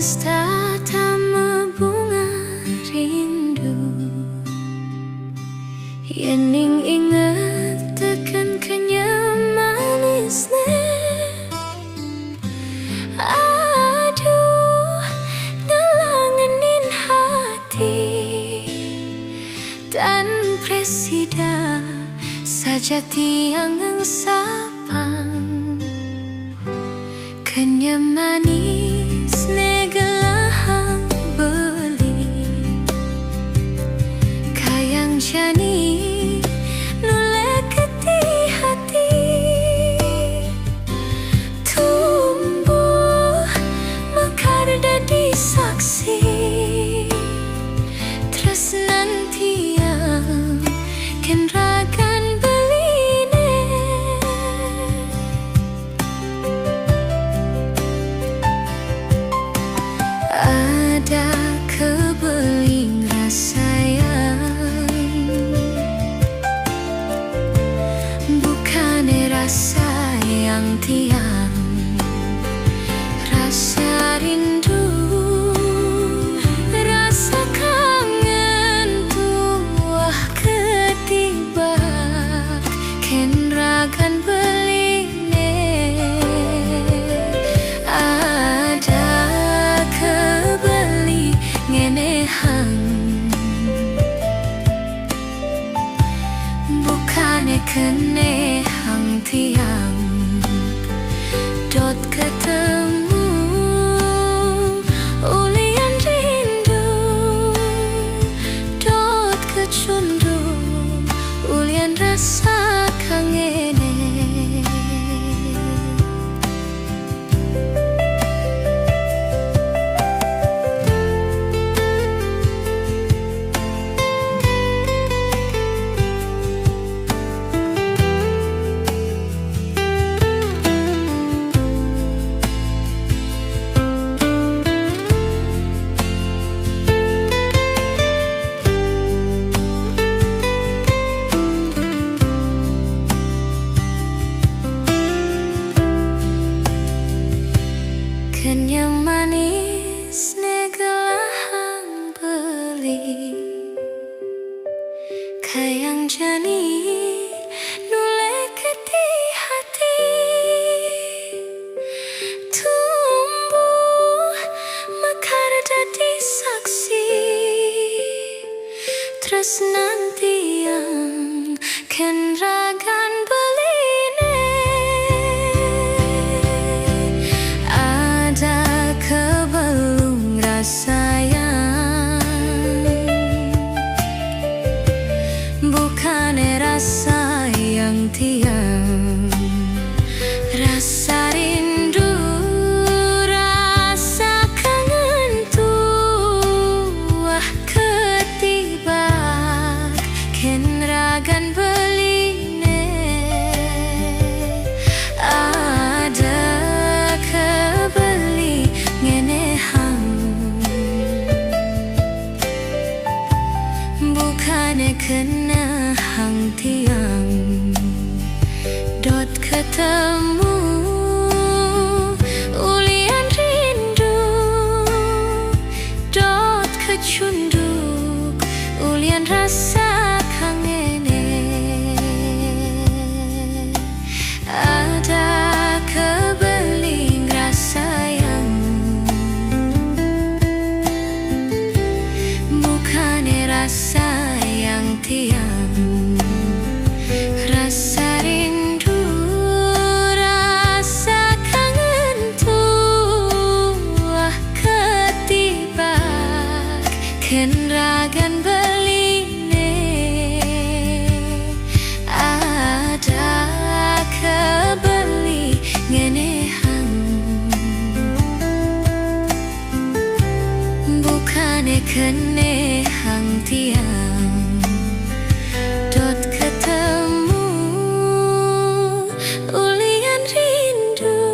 pesta tamu bunga rindu. Yening inget tekan kenyam manisnya. Aduh, ngelangenin hati. Dan presida saja tiang sapan. Kenyam manis negelahang beli. Kayang jani nuleketi hati. Tumbuh mekar dadi saksi. Tresnan tiang ken ragan beline. Ada kebeling rasayang, bukan rasa yang tiang. Rasa rindu, rasa kangen tuah ketibak ken ragan beline. Ada kebeli ngenehang, bukannya kenehang tiang. Dot ketemu ulian rindu. Dot kecundu ulian rasa kangene. Kenyam manis negelahang beli. Kayang jani nuleketi hati. Tumbuh mekar dadi saksi. Tresnan tiang ken ragan beline. Ada kebelung rasayang, bukan rasa yang tiang. Rasa rindu, rasa kangen tuah ketibak ken ragan beline. Ada kebeli ngenehang, bukannya kenehang tiang. Dot ketemu ulian rindu. Dot kecunduk ulian rasa kangene. Ada kebeling rasayang, bukannya rasa yang tiang. Rasa rindu, rasa kangen tuah ketibak ken ragan beline. Ada kebeli ngenehang, bukannya kenehang tiang. Dot ketemu ulian rindu.